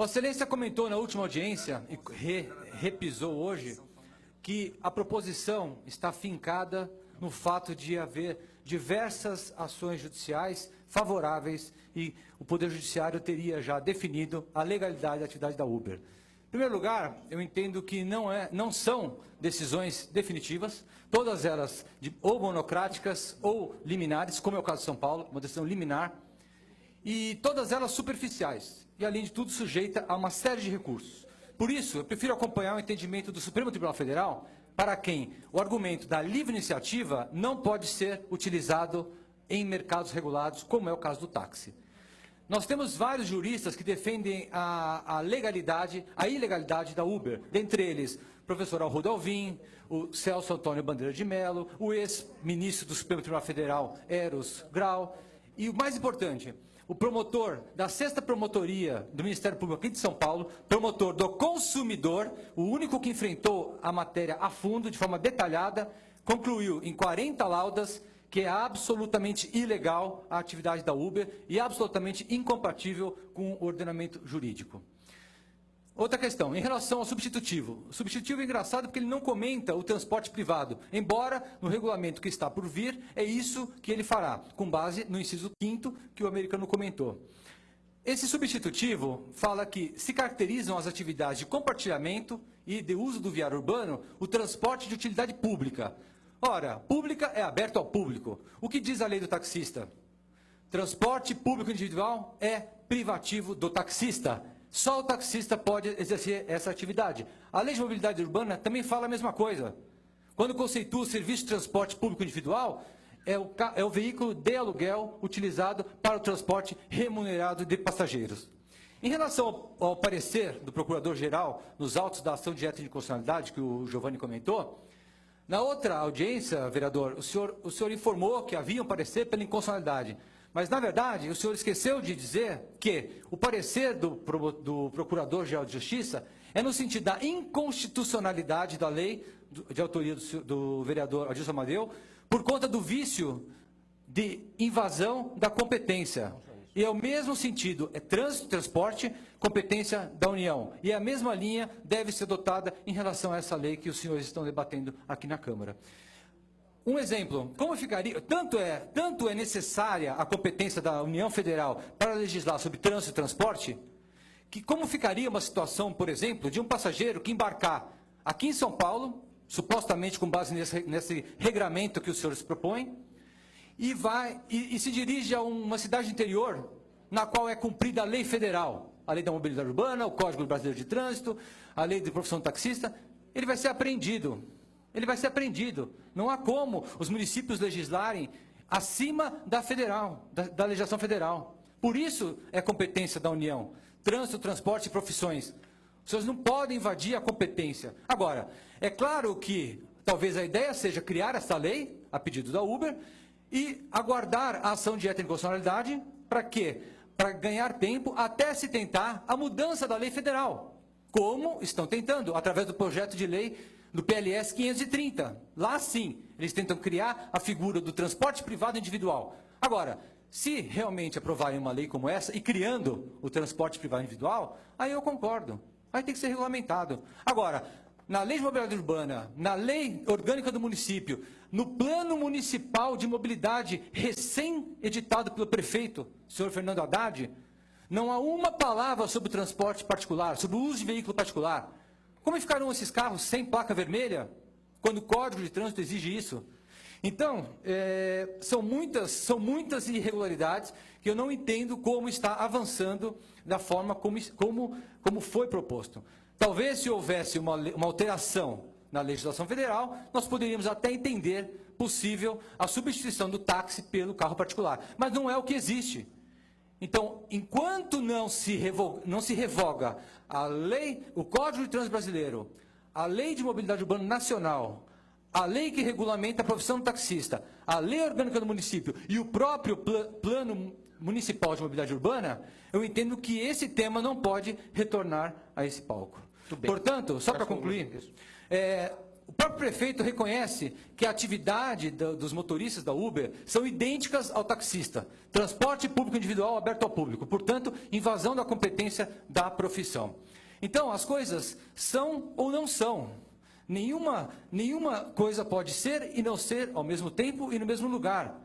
Vossa Excelência comentou na última audiência, e repisou hoje, que a proposição está fincada no fato de haver diversas ações judiciais favoráveis e o Poder Judiciário teria já definido a legalidade da atividade da Uber. Em primeiro lugar, eu entendo que não são decisões definitivas, todas elas ou monocráticas ou liminares, como é o caso de São Paulo, uma decisão liminar, e todas elas superficiais, e além de tudo sujeita a uma série de recursos. Por isso, eu prefiro acompanhar o entendimento do Supremo Tribunal Federal, para quem o argumento da livre iniciativa não pode ser utilizado em mercados regulados, como é o caso do táxi. Nós temos vários juristas que defendem a ilegalidade da Uber, dentre eles o professor Arruda Alvim, o Celso Antônio Bandeira de Mello, o ex-ministro do Supremo Tribunal Federal, Eros Grau, e o mais importante, o promotor da 6ª Promotoria do Ministério Público aqui de São Paulo, promotor do consumidor, o único que enfrentou a matéria a fundo, de forma detalhada, concluiu em 40 laudas que é absolutamente ilegal a atividade da Uber e absolutamente incompatível com o ordenamento jurídico. Outra questão, em relação ao substitutivo. O substitutivo é engraçado porque ele não comenta o transporte privado, embora no regulamento que está por vir, é isso que ele fará, com base no inciso 5º que o americano comentou. Esse substitutivo fala que se caracterizam as atividades de compartilhamento e de uso do viário urbano o transporte de utilidade pública. Ora, pública é aberto ao público. O que diz a lei do taxista? Transporte público individual é privativo do taxista. Só o taxista pode exercer essa atividade. A lei de mobilidade urbana também fala a mesma coisa. Quando conceitua o serviço de transporte público individual, é o veículo de aluguel utilizado para o transporte remunerado de passageiros. Em relação ao parecer do Procurador-Geral nos autos da ação direta de inconstitucionalidade, que o Giovanni comentou, na outra audiência, vereador, o senhor informou que havia um parecer pela inconstitucionalidade. Mas, na verdade, o senhor esqueceu de dizer que o parecer do Procurador-Geral de Justiça é no sentido da inconstitucionalidade da lei de autoria do vereador Adilson Amadeu, por conta do vício de invasão da competência. E é o mesmo sentido, é trânsito e transporte, competência da União. E a mesma linha deve ser adotada em relação a essa lei que os senhores estão debatendo aqui na Câmara. Um exemplo, como ficaria, tanto é necessária a competência da União Federal para legislar sobre trânsito e transporte, que como ficaria uma situação, por exemplo, de um passageiro que embarcar aqui em São Paulo, supostamente com base nesse regramento que os senhores propõem, e se dirige a uma cidade interior, na qual é cumprida a lei federal, a lei da mobilidade urbana, o Código Brasileiro de Trânsito, a lei de profissão de taxista, ele vai ser apreendido. Ele vai ser apreendido. Não há como os municípios legislarem acima da federal, da legislação federal. Por isso é competência da União. Trânsito, transporte e profissões. Os senhores não podem invadir a competência. Agora, é claro que talvez a ideia seja criar essa lei, a pedido da Uber, e aguardar a ação direta de inconstitucionalidade, para quê? Para ganhar tempo até se tentar a mudança da lei federal, como estão tentando, através do projeto de lei do PLS 530. Lá sim, eles tentam criar a figura do transporte privado individual. Agora, se realmente aprovarem uma lei como essa, e criando o transporte privado individual, aí eu concordo. Aí tem que ser regulamentado. Agora, na lei de mobilidade urbana, na lei orgânica do município, no plano municipal de mobilidade recém-editado pelo prefeito, senhor Fernando Haddad, não há uma palavra sobre o transporte particular, sobre o uso de veículo particular. Como ficarão esses carros sem placa vermelha, quando o Código de Trânsito exige isso? Então, são muitas irregularidades que eu não entendo como está avançando da forma como foi proposto. Talvez, se houvesse uma alteração na legislação federal, nós poderíamos até entender possível a substituição do táxi pelo carro particular. Mas não é o que existe. Então, enquanto não se revoga a lei, o Código de Trânsito Brasileiro, a Lei de Mobilidade Urbana Nacional, a lei que regulamenta a profissão do taxista, a lei orgânica do município e o próprio plano municipal de mobilidade urbana, eu entendo que esse tema não pode retornar a esse palco. Portanto, só para concluir, O próprio prefeito reconhece que a atividade dos motoristas da Uber são idênticas ao taxista. Transporte público individual aberto ao público. Portanto, invasão da competência da profissão. Então, as coisas são ou não são. Nenhuma coisa pode ser e não ser ao mesmo tempo e no mesmo lugar.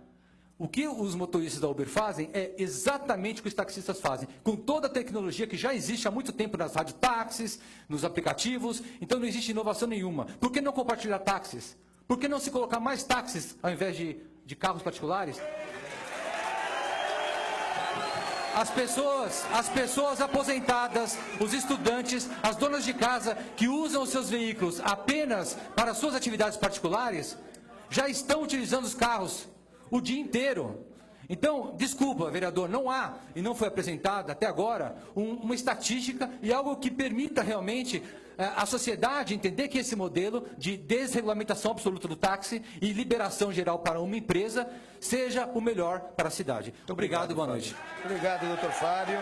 O que os motoristas da Uber fazem é exatamente o que os taxistas fazem, com toda a tecnologia que já existe há muito tempo nas radiotáxis, nos aplicativos, então não existe inovação nenhuma. Por que não compartilhar táxis? Por que não se colocar mais táxis ao invés de carros particulares? As pessoas aposentadas, os estudantes, as donas de casa que usam os seus veículos apenas para suas atividades particulares, já estão utilizando os carros o dia inteiro. Então, desculpa, vereador, não há, e não foi apresentada até agora, uma estatística e algo que permita realmente a sociedade entender que esse modelo de desregulamentação absoluta do táxi e liberação geral para uma empresa seja o melhor para a cidade. Muito obrigado, boa noite. Obrigado, doutor Fábio.